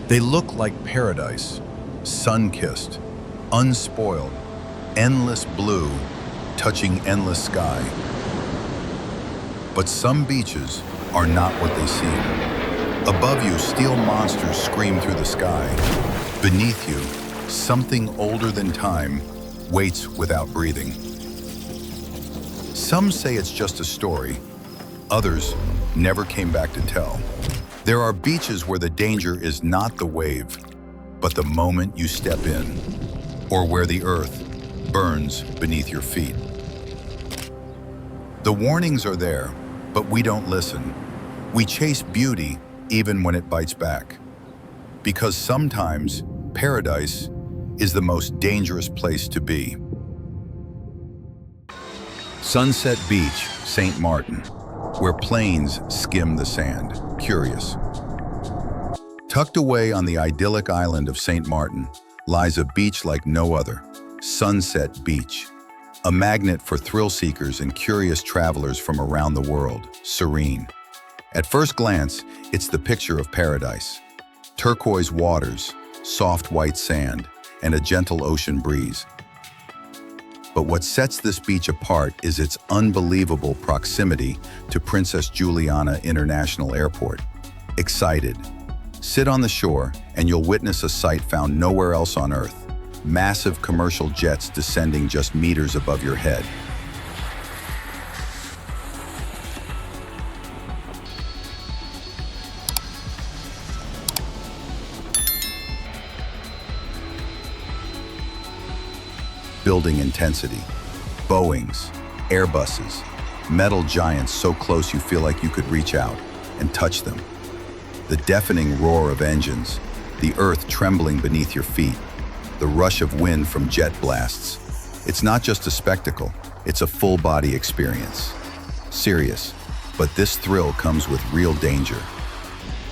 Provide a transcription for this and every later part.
They look like paradise, sun-kissed, unspoiled, endless blue, touching endless sky. But some beaches are not what they seem. Above you, steel monsters scream through the sky. Beneath you, something older than time waits without breathing. Some say it's just a story. Others never came back to tell. There are beaches where the danger is not the wave, but the moment you step in, or where the earth burns beneath your feet. The warnings are there, but we don't listen. We chase beauty even when it bites back. Because sometimes paradise is the most dangerous place to be. Sunset Beach, St. Martin, where planes skim the sand, curious. Tucked away on the idyllic island of St. Martin lies a beach like no other, Sunset Beach, a magnet for thrill seekers and curious travelers from around the world, serene. At first glance, it's the picture of paradise. Turquoise waters, soft white sand, and a gentle ocean breeze. But what sets this beach apart is its unbelievable proximity to Princess Juliana International Airport. Excited. Sit on the shore and you'll witness a sight found nowhere else on Earth. Massive commercial jets descending just meters above your head. Building intensity. Boeings, Airbuses, metal giants so close you feel like you could reach out and touch them. The deafening roar of engines, the earth trembling beneath your feet, the rush of wind from jet blasts. It's not just a spectacle, it's a full-body experience. Serious, but this thrill comes with real danger.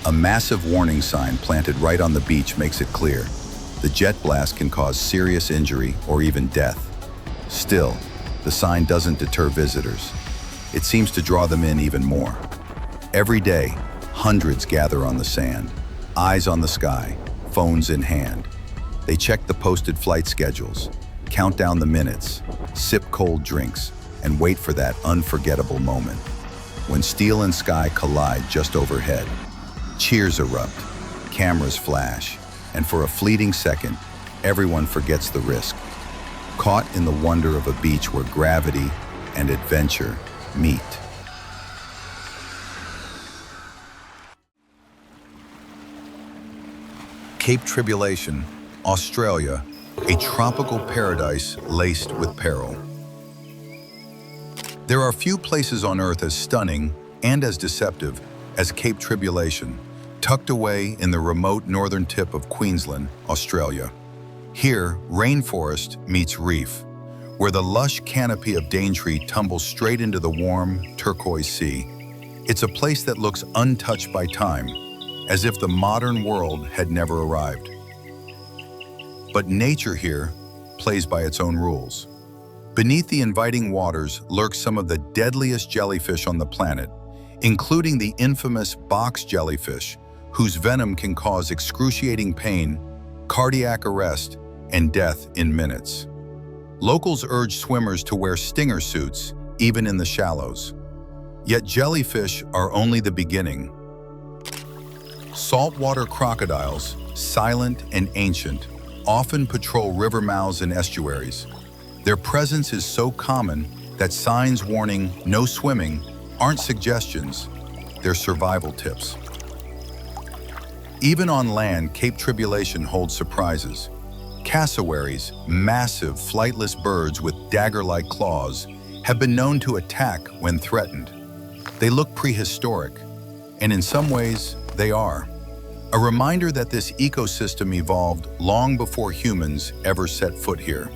A massive warning sign planted right on the beach makes it clear. The jet blast can cause serious injury or even death. Still, the sign doesn't deter visitors. It seems to draw them in even more. Every day, hundreds gather on the sand, eyes on the sky, phones in hand. They check the posted flight schedules, count down the minutes, sip cold drinks, and wait for that unforgettable moment. When steel and sky collide just overhead, cheers erupt, cameras flash, and for a fleeting second, everyone forgets the risk. Caught in the wonder of a beach where gravity and adventure meet. Cape Tribulation, Australia, a tropical paradise laced with peril. There are few places on Earth as stunning and as deceptive as Cape Tribulation, tucked away in the remote northern tip of Queensland, Australia. Here, rainforest meets reef, where the lush canopy of Daintree tumbles straight into the warm, turquoise sea. It's a place that looks untouched by time, as if the modern world had never arrived. But nature here plays by its own rules. Beneath the inviting waters lurk some of the deadliest jellyfish on the planet, including the infamous box jellyfish, whose venom can cause excruciating pain, cardiac arrest, and death in minutes. Locals urge swimmers to wear stinger suits, even in the shallows. Yet jellyfish are only the beginning. Saltwater crocodiles, silent and ancient, often patrol river mouths and estuaries. Their presence is so common that signs warning "no swimming" aren't suggestions, they're survival tips. Even on land, Cape Tribulation holds surprises. Cassowaries, massive flightless birds with dagger-like claws, have been known to attack when threatened. They look prehistoric, and in some ways, they are. A reminder that this ecosystem evolved long before humans ever set foot here.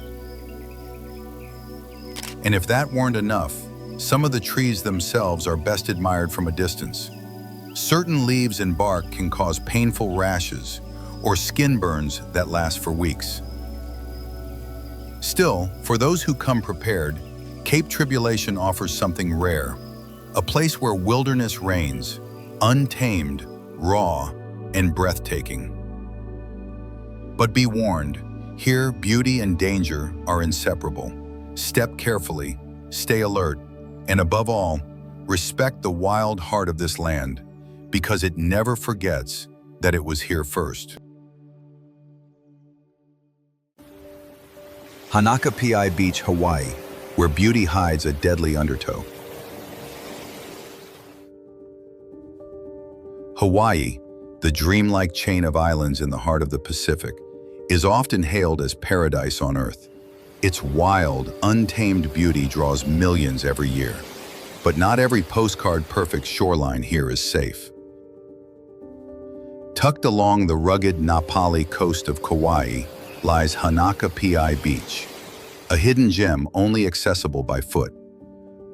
And if that weren't enough, some of the trees themselves are best admired from a distance. Certain leaves and bark can cause painful rashes or skin burns that last for weeks. Still, for those who come prepared, Cape Tribulation offers something rare, a place where wilderness reigns, untamed, raw, and breathtaking. But be warned, here beauty and danger are inseparable. Step carefully, stay alert, and above all, respect the wild heart of this land, because it never forgets that it was here first. Hanaka-Pi Beach, Hawaii, where beauty hides a deadly undertow. Hawaii, the dreamlike chain of islands in the heart of the Pacific, is often hailed as paradise on Earth. Its wild, untamed beauty draws millions every year. But not every postcard-perfect shoreline here is safe. Tucked along the rugged Napali coast of Kauai lies Hanaka-Pi Beach, a hidden gem only accessible by foot.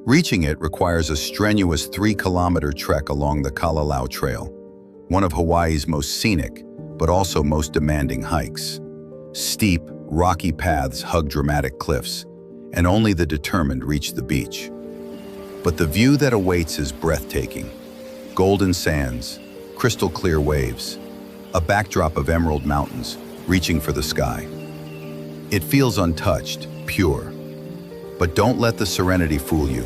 Reaching it requires a strenuous 3-kilometer trek along the Kalalau Trail, one of Hawaii's most scenic, but also most demanding hikes. Steep, rocky paths hug dramatic cliffs, and only the determined reach the beach. But the view that awaits is breathtaking. Golden sands, crystal clear waves, a backdrop of emerald mountains reaching for the sky. It feels untouched, pure. But don't let the serenity fool you.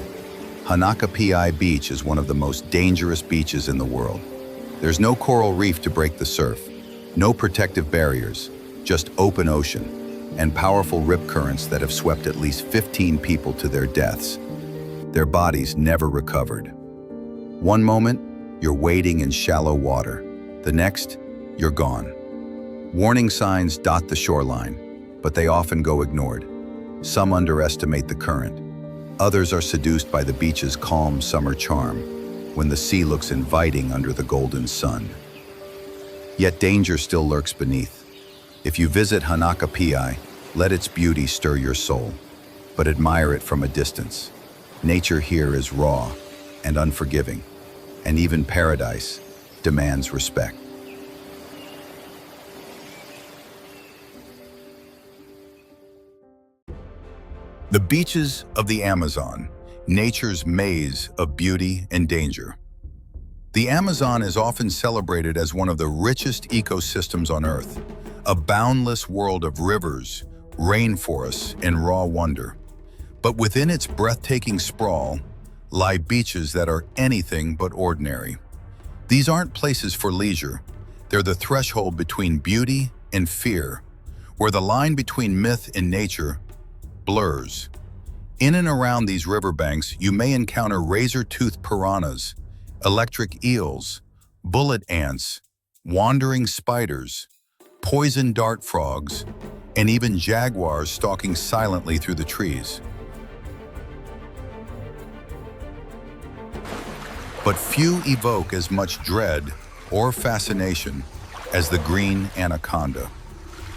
Hanaka-Pi Beach is one of the most dangerous beaches in the world. There's no coral reef to break the surf, no protective barriers, just open ocean, and powerful rip currents that have swept at least 15 people to their deaths. Their bodies never recovered. One moment, you're wading in shallow water. The next, you're gone. Warning signs dot the shoreline, but they often go ignored. Some underestimate the current. Others are seduced by the beach's calm summer charm, when the sea looks inviting under the golden sun. Yet danger still lurks beneath. If you visit Hanaka-Pi, let its beauty stir your soul, but admire it from a distance. Nature here is raw and unforgiving, and even paradise demands respect. The beaches of the Amazon, nature's maze of beauty and danger. The Amazon is often celebrated as one of the richest ecosystems on Earth, a boundless world of rivers, rainforests, and raw wonder. But within its breathtaking sprawl lie beaches that are anything but ordinary. These aren't places for leisure. They're the threshold between beauty and fear, where the line between myth and nature blurs. In and around these riverbanks, you may encounter razor-toothed piranhas, electric eels, bullet ants, wandering spiders, poison dart frogs, and even jaguars stalking silently through the trees. But few evoke as much dread or fascination as the green anaconda.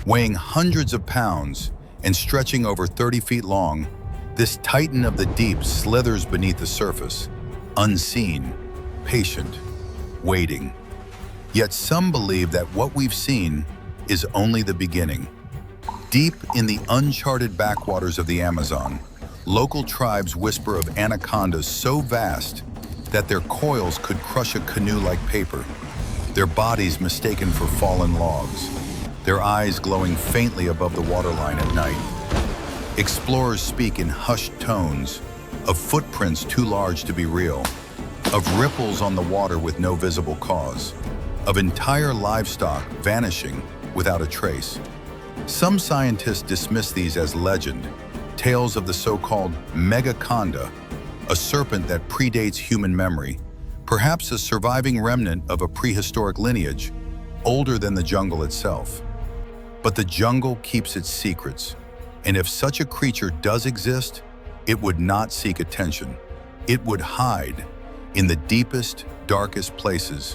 Weighing hundreds of pounds and stretching over 30 feet long, this titan of the deep slithers beneath the surface, unseen, patient, waiting. Yet some believe that what we've seen is only the beginning. Deep in the uncharted backwaters of the Amazon, local tribes whisper of anacondas so vast that their coils could crush a canoe like paper, their bodies mistaken for fallen logs, their eyes glowing faintly above the waterline at night. Explorers speak in hushed tones of footprints too large to be real, of ripples on the water with no visible cause, of entire livestock vanishing without a trace. Some scientists dismiss these as legend, tales of the so-called megaconda, a serpent that predates human memory, perhaps a surviving remnant of a prehistoric lineage, older than the jungle itself. But the jungle keeps its secrets, and if such a creature does exist, it would not seek attention. It would hide in the deepest, darkest places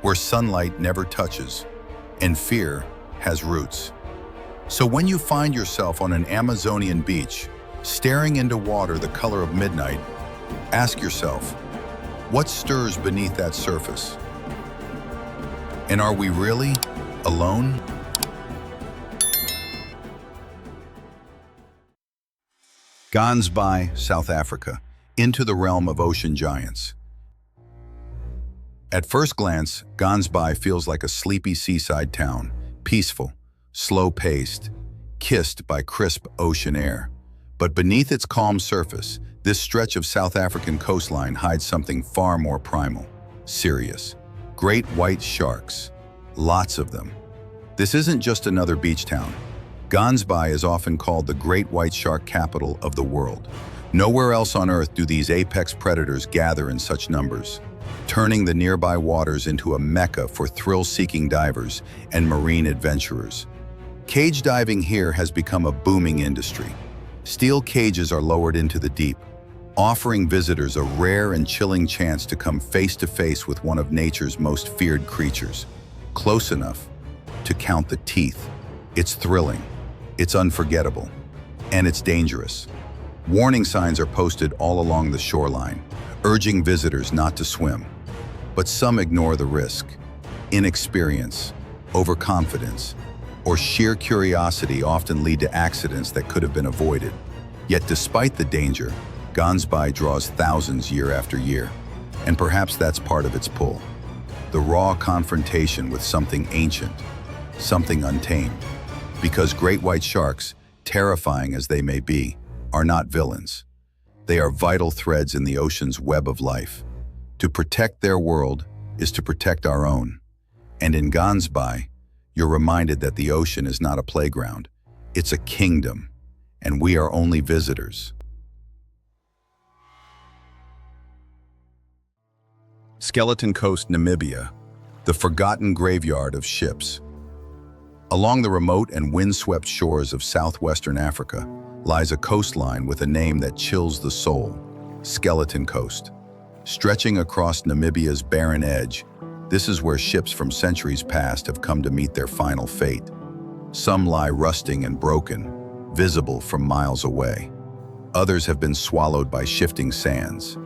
where sunlight never touches and fear has roots. So when you find yourself on an Amazonian beach, staring into water the color of midnight, ask yourself, what stirs beneath that surface? And are we really alone? Gansbai, South Africa, into the realm of ocean giants. At first glance, Gansbai feels like a sleepy seaside town, peaceful, slow-paced, kissed by crisp ocean air. But beneath its calm surface, this stretch of South African coastline hides something far more primal, serious. Great white sharks, lots of them. This isn't just another beach town. Gansbai is often called the great white shark capital of the world. Nowhere else on Earth do these apex predators gather in such numbers, turning the nearby waters into a mecca for thrill-seeking divers and marine adventurers. Cage diving here has become a booming industry. Steel cages are lowered into the deep, offering visitors a rare and chilling chance to come face-to-face with one of nature's most feared creatures, close enough to count the teeth. It's thrilling, it's unforgettable, and it's dangerous. Warning signs are posted all along the shoreline, urging visitors not to swim. But some ignore the risk. Inexperience, overconfidence, or sheer curiosity often lead to accidents that could have been avoided. Yet despite the danger, Gansbai draws thousands year after year, and perhaps that's part of its pull. The raw confrontation with something ancient, something untamed. Because great white sharks, terrifying as they may be, are not villains. They are vital threads in the ocean's web of life. To protect their world is to protect our own. And in Gansbai, you're reminded that the ocean is not a playground. It's a kingdom, and we are only visitors. Skeleton Coast, Namibia, the forgotten graveyard of ships. Along the remote and windswept shores of southwestern Africa lies a coastline with a name that chills the soul, Skeleton Coast. Stretching across Namibia's barren edge, this is where ships from centuries past have come to meet their final fate. Some lie rusting and broken, visible from miles away. Others have been swallowed by shifting sands,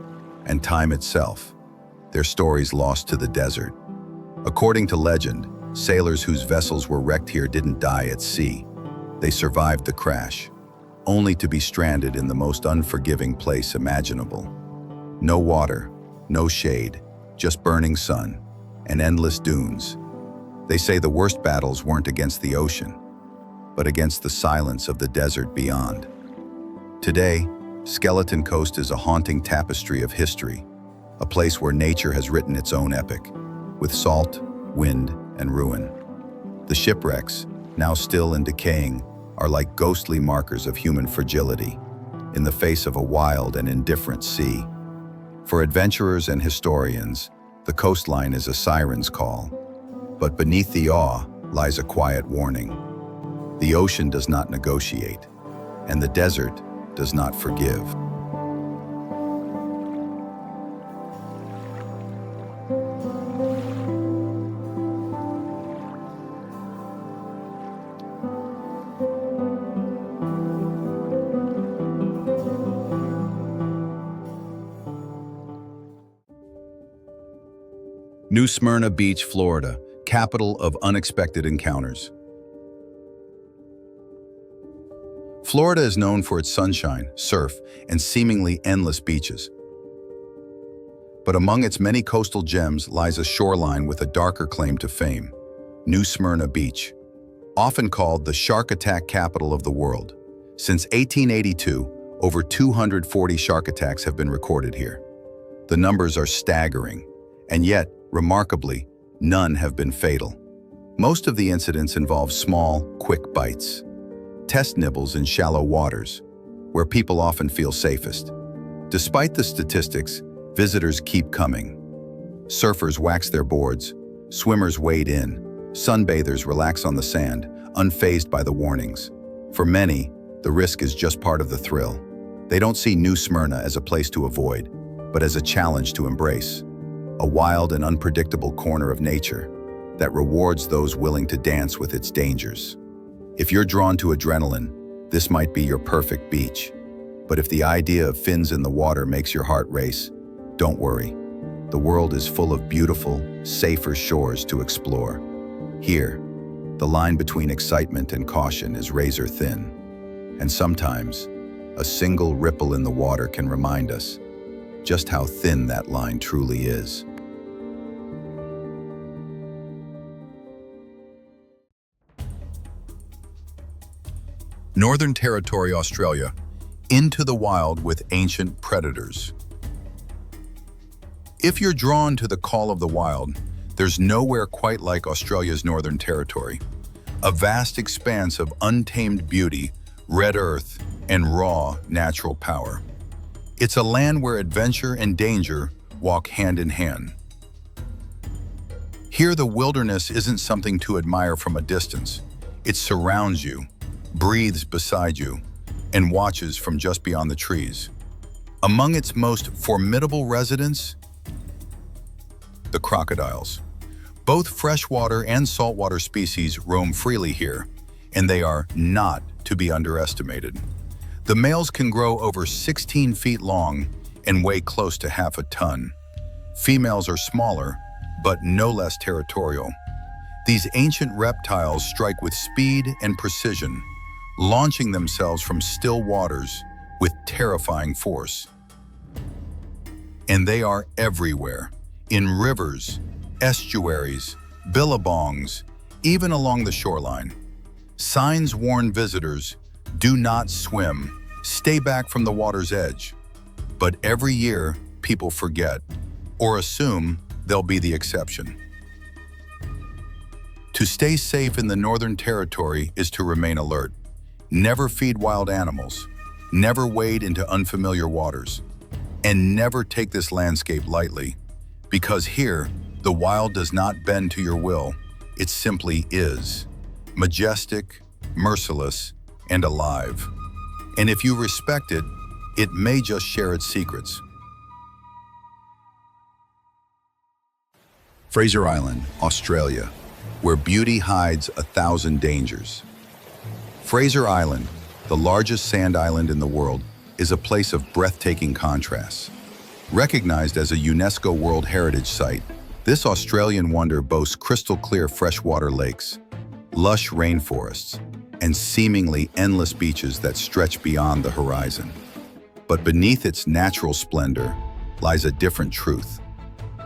and time itself, their stories lost to the desert. According to legend, sailors whose vessels were wrecked here didn't die at sea. They survived the crash, only to be stranded in the most unforgiving place imaginable. No water, no shade, just burning sun and endless dunes. They say the worst battles weren't against the ocean, but against the silence of the desert beyond. Today, Skeleton Coast is a haunting tapestry of history, a place where nature has written its own epic, with salt, wind, and ruin. The shipwrecks, now still and decaying, are like ghostly markers of human fragility in the face of a wild and indifferent sea. For adventurers and historians, the coastline is a siren's call, but beneath the awe lies a quiet warning. The ocean does not negotiate, and the desert does not forgive. New Smyrna Beach, Florida, capital of unexpected encounters. Florida is known for its sunshine, surf, and seemingly endless beaches. But among its many coastal gems lies a shoreline with a darker claim to fame, New Smyrna Beach. Often called the shark attack capital of the world. Since 1882, over 240 shark attacks have been recorded here. The numbers are staggering, and yet, remarkably, none have been fatal. Most of the incidents involve small, quick bites. Test nibbles in shallow waters, where people often feel safest. Despite the statistics, visitors keep coming. Surfers wax their boards, swimmers wade in, sunbathers relax on the sand, unfazed by the warnings. For many, the risk is just part of the thrill. They don't see New Smyrna as a place to avoid, but as a challenge to embrace. A wild and unpredictable corner of nature that rewards those willing to dance with its dangers. If you're drawn to adrenaline, this might be your perfect beach. But if the idea of fins in the water makes your heart race, don't worry. The world is full of beautiful, safer shores to explore. Here, the line between excitement and caution is razor thin. And sometimes, a single ripple in the water can remind us just how thin that line truly is. Northern Territory, Australia, into the wild with ancient predators. If you're drawn to the call of the wild, there's nowhere quite like Australia's Northern Territory. A vast expanse of untamed beauty, red earth, and raw natural power. It's a land where adventure and danger walk hand in hand. Here, the wilderness isn't something to admire from a distance. It surrounds you, breathes beside you, and watches from just beyond the trees. Among its most formidable residents, the crocodiles. Both freshwater and saltwater species roam freely here, and they are not to be underestimated. The males can grow over 16 feet long and weigh close to half a ton. Females are smaller, but no less territorial. These ancient reptiles strike with speed and precision, launching themselves from still waters with terrifying force. And they are everywhere, in rivers, estuaries, billabongs, even along the shoreline. Signs warn visitors, do not swim, stay back from the water's edge. But every year, people forget, or assume they'll be the exception. To stay safe in the Northern Territory is to remain alert. Never feed wild animals, never wade into unfamiliar waters, and never take this landscape lightly. Because here, the wild does not bend to your will, it simply is. Majestic, merciless, and alive. And if you respect it, it may just share its secrets. Fraser Island, Australia, where beauty hides 1,000 dangers. Fraser Island, the largest sand island in the world, is a place of breathtaking contrasts. Recognized as a UNESCO World Heritage Site, this Australian wonder boasts crystal-clear freshwater lakes, lush rainforests, and seemingly endless beaches that stretch beyond the horizon. But beneath its natural splendor lies a different truth.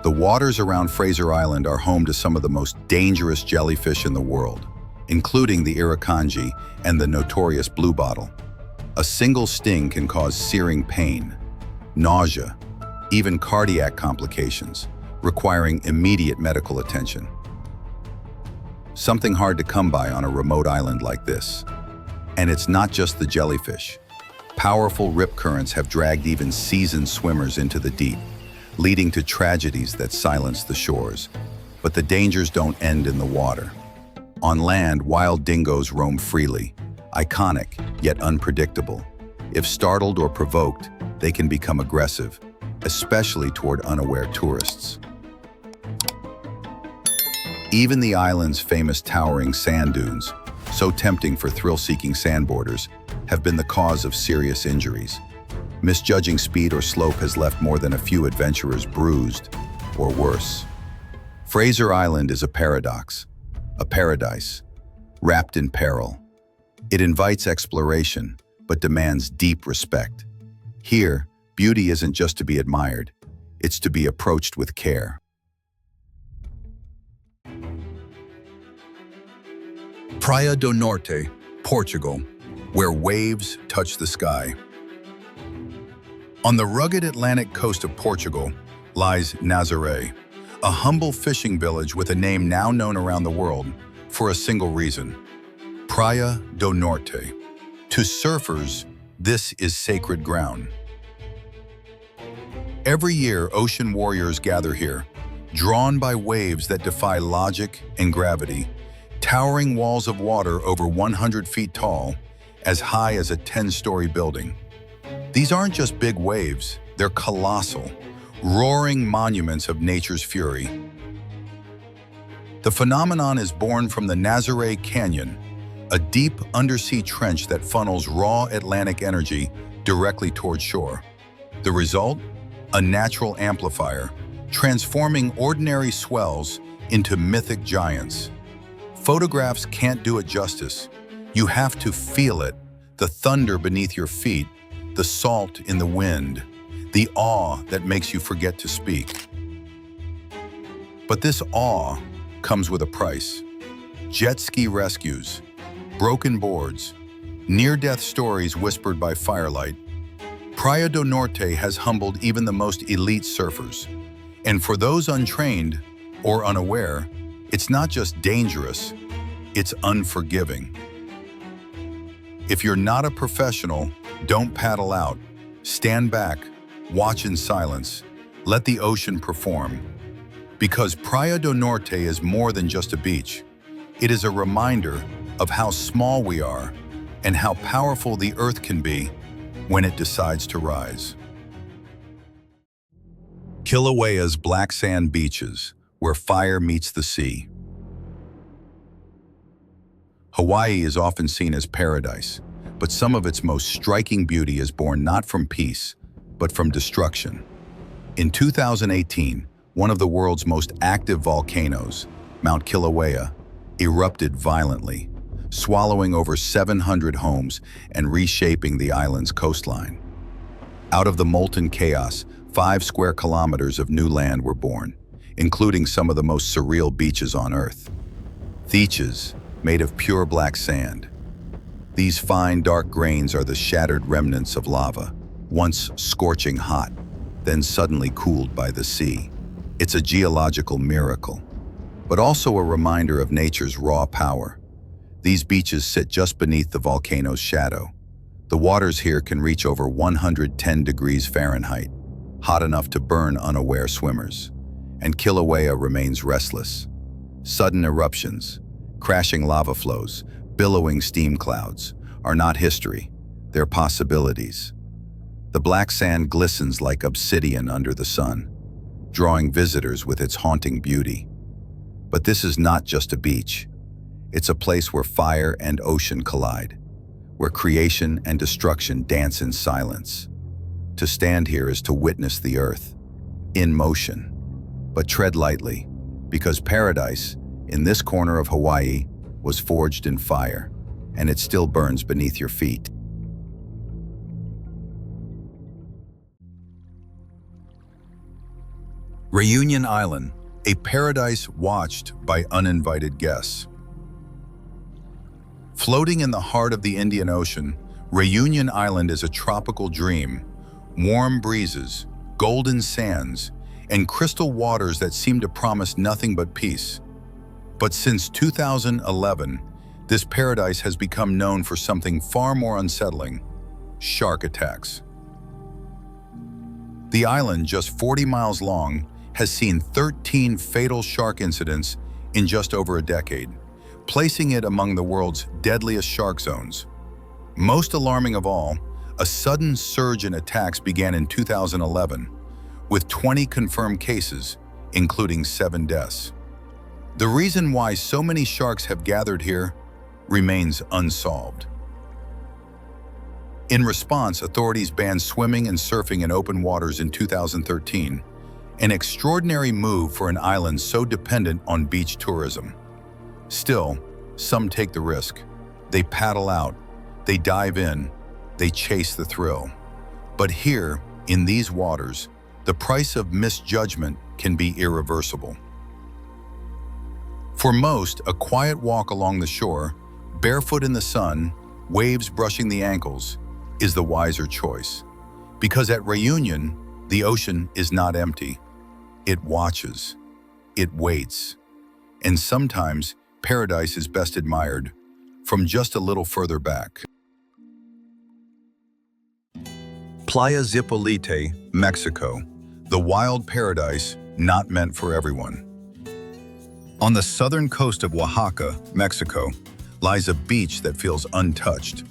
The waters around Fraser Island are home to some of the most dangerous jellyfish in the world, including the irukandji and the notorious bluebottle. A single sting can cause searing pain, nausea, even cardiac complications, requiring immediate medical attention. Something hard to come by on a remote island like this. And it's not just the jellyfish. Powerful rip currents have dragged even seasoned swimmers into the deep, leading to tragedies that silence the shores. But the dangers don't end in the water. On land, wild dingoes roam freely, iconic yet unpredictable. If startled or provoked, they can become aggressive, especially toward unaware tourists. Even the island's famous towering sand dunes, so tempting for thrill-seeking sandboarders, have been the cause of serious injuries. Misjudging speed or slope has left more than a few adventurers bruised, or worse. Fraser Island is a paradox, a paradise, wrapped in peril. It invites exploration, but demands deep respect. Here, beauty isn't just to be admired, it's to be approached with care. Praia do Norte, Portugal, where waves touch the sky. On the rugged Atlantic coast of Portugal lies Nazaré, a humble fishing village with a name now known around the world for a single reason: Praia do Norte. To surfers, this is sacred ground. Every year, ocean warriors gather here, drawn by waves that defy logic and gravity, towering walls of water over 100 feet tall, as high as a 10-story building. These aren't just big waves, they're colossal, roaring monuments of nature's fury. The phenomenon is born from the Nazaré Canyon, a deep undersea trench that funnels raw Atlantic energy directly toward shore. The result? A natural amplifier, transforming ordinary swells into mythic giants. Photographs can't do it justice. You have to feel it, the thunder beneath your feet, the salt in the wind, the awe that makes you forget to speak. But this awe comes with a price. Jet ski rescues, broken boards, Near-death stories whispered by firelight. Praia do Norte has humbled even the most elite surfers. And for those untrained or unaware, it's not just dangerous, it's unforgiving. If you're not a professional, don't paddle out. Stand back, watch in silence, let the ocean perform. Because Praia do Norte is more than just a beach. It is a reminder of how small we are and how powerful the earth can be when it decides to rise. Kilauea's black sand beaches, where fire meets the sea. Hawaii is often seen as paradise, but some of its most striking beauty is born not from peace, but from destruction. In 2018, one of the world's most active volcanoes, Mount Kilauea, erupted violently, swallowing over 700 homes and reshaping the island's coastline. Out of the molten chaos, 5 square kilometers of new land were born, including some of the most surreal beaches on Earth. Feats, made of pure black sand. These fine, dark grains are the shattered remnants of lava, once scorching hot, then suddenly cooled by the sea. It's a geological miracle, but also a reminder of nature's raw power. These beaches sit just beneath the volcano's shadow. The waters here can reach over 110 degrees Fahrenheit, hot enough to burn unaware swimmers. And Kilauea remains restless. Sudden eruptions, crashing lava flows, billowing steam clouds are not history, they're possibilities. The black sand glistens like obsidian under the sun, drawing visitors with its haunting beauty. But this is not just a beach. It's a place where fire and ocean collide, where creation and destruction dance in silence. To stand here is to witness the earth, in motion. But tread lightly, because paradise, in this corner of Hawaii, was forged in fire, and it still burns beneath your feet. Reunion Island, a paradise watched by uninvited guests. Floating in the heart of the Indian Ocean, Reunion Island is a tropical dream. Warm breezes, golden sands, and crystal waters that seem to promise nothing but peace. But since 2011, this paradise has become known for something far more unsettling: shark attacks. The island, just 40 miles long, has seen 13 fatal shark incidents in just over a decade, placing it among the world's deadliest shark zones. Most alarming of all, a sudden surge in attacks began in 2011, with 20 confirmed cases, including 7 deaths. The reason why so many sharks have gathered here remains unsolved. In response, authorities banned swimming and surfing in open waters in 2013, an extraordinary move for an island so dependent on beach tourism. Still, some take the risk. They paddle out, they dive in, they chase the thrill. But here, in these waters, the price of misjudgment can be irreversible. For most, a quiet walk along the shore, barefoot in the sun, waves brushing the ankles, is the wiser choice. Because at Reunion, the ocean is not empty. It watches, it waits, and sometimes paradise is best admired from just a little further back. Playa Zipolite, Mexico, the wild paradise not meant for everyone. On the southern coast of Oaxaca, Mexico, lies a beach that feels untouched,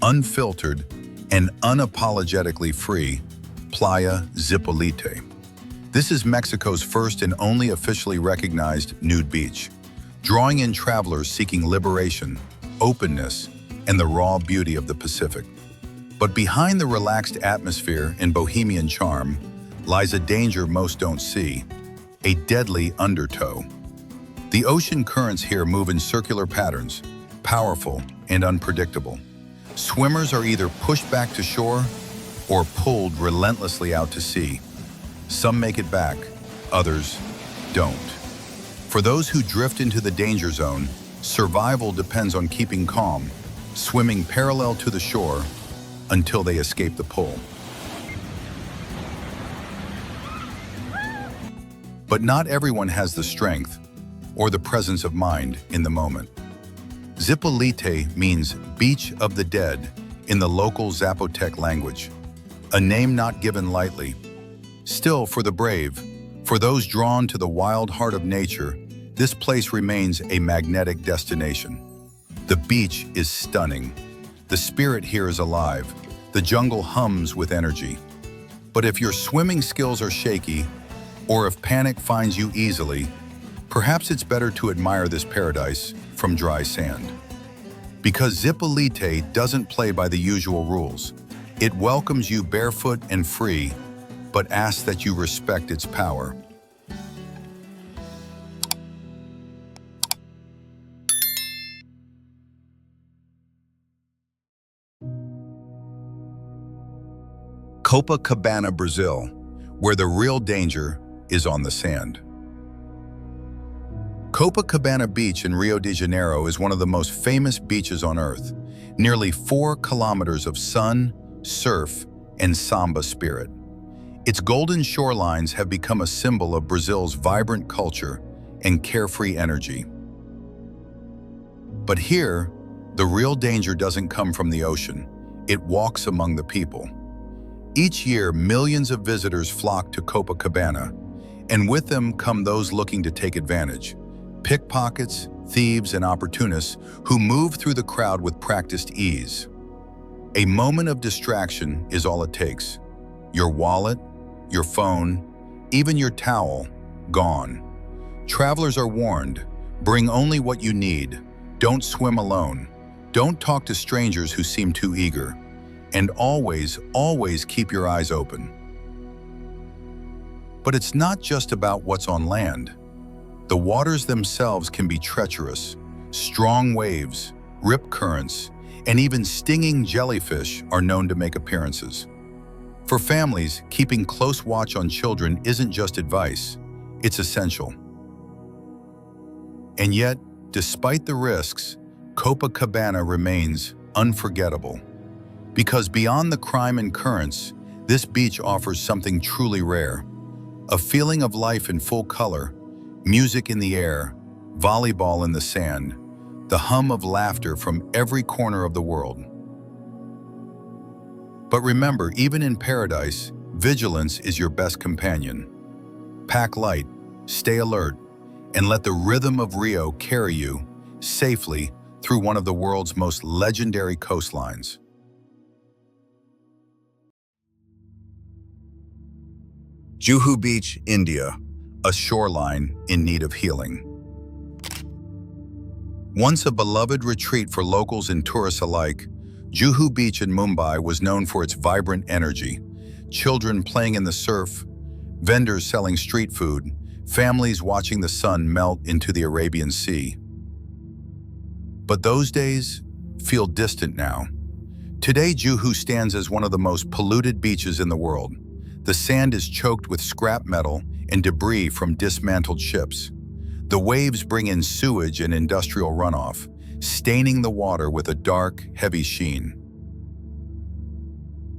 unfiltered, and unapologetically free, Playa Zipolite. This is Mexico's first and only officially recognized nude beach, drawing in travelers seeking liberation, openness, and the raw beauty of the Pacific. But behind the relaxed atmosphere and bohemian charm lies a danger most don't see, a deadly undertow. The ocean currents here move in circular patterns, powerful and unpredictable. Swimmers are either pushed back to shore or pulled relentlessly out to sea. Some make it back, others don't. For those who drift into the danger zone, survival depends on keeping calm, swimming parallel to the shore until they escape the pull. But not everyone has the strength or the presence of mind in the moment. Zipolite means beach of the dead in the local Zapotec language, a name not given lightly. Still, for the brave, for those drawn to the wild heart of nature, this place remains a magnetic destination. The beach is stunning. The spirit here is alive. The jungle hums with energy. But if your swimming skills are shaky, or if panic finds you easily, perhaps it's better to admire this paradise from dry sand. Because Zipolite doesn't play by the usual rules. It welcomes you barefoot and free, but asks that you respect its power. Copacabana, Brazil, where the real danger is on the sand. Copacabana Beach in Rio de Janeiro is one of the most famous beaches on Earth. Nearly 4 kilometers of sun, surf, and samba spirit. Its golden shorelines have become a symbol of Brazil's vibrant culture and carefree energy. But here, the real danger doesn't come from the ocean. It walks among the people. Each year, millions of visitors flock to Copacabana, and with them come those looking to take advantage. Pickpockets, thieves, and opportunists who move through the crowd with practiced ease. A moment of distraction is all it takes. Your wallet, your phone, even your towel, gone. Travelers are warned, bring only what you need. Don't swim alone. Don't talk to strangers who seem too eager. And always, always keep your eyes open. But it's not just about what's on land. The waters themselves can be treacherous. Strong waves, rip currents, and even stinging jellyfish are known to make appearances. For families, keeping close watch on children isn't just advice, it's essential. And yet, despite the risks, Copacabana remains unforgettable. Because beyond the crime and currents, this beach offers something truly rare. A feeling of life in full color, music in the air, volleyball in the sand, the hum of laughter from every corner of the world. But remember, even in paradise, vigilance is your best companion. Pack light, stay alert, and let the rhythm of Rio carry you safely through one of the world's most legendary coastlines. Juhu Beach, India, a shoreline in need of healing. Once a beloved retreat for locals and tourists alike, Juhu Beach in Mumbai was known for its vibrant energy. Children playing in the surf, vendors selling street food, families watching the sun melt into the Arabian Sea. But those days feel distant now. Today, Juhu stands as one of the most polluted beaches in the world. The sand is choked with scrap metal and debris from dismantled ships. The waves bring in sewage and industrial runoff, staining the water with a dark, heavy sheen.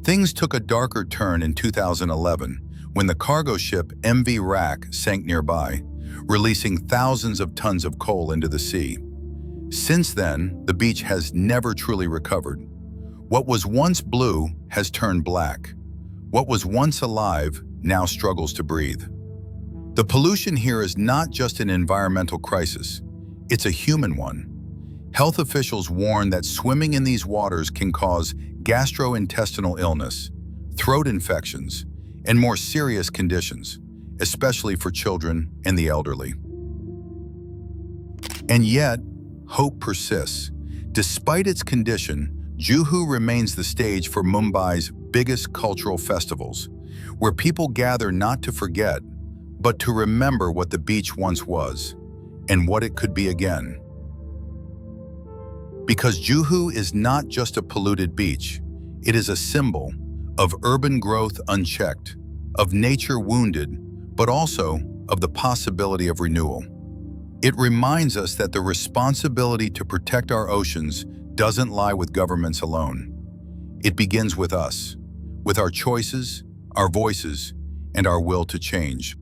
Things took a darker turn in 2011 when the cargo ship MV Rack sank nearby, releasing thousands of tons of coal into the sea. Since then, the beach has never truly recovered. What was once blue has turned black. What was once alive now struggles to breathe. The pollution here is not just an environmental crisis, it's a human one. Health officials warn that swimming in these waters can cause gastrointestinal illness, throat infections, and more serious conditions, especially for children and the elderly. And yet, hope persists. Despite its condition, Juhu remains the stage for Mumbai's biggest cultural festivals, where people gather not to forget, but to remember what the beach once was and what it could be again. Because Juhu is not just a polluted beach, it is a symbol of urban growth unchecked, of nature wounded, but also of the possibility of renewal. It reminds us that the responsibility to protect our oceans doesn't lie with governments alone. It begins with us, with our choices, our voices, and our will to change.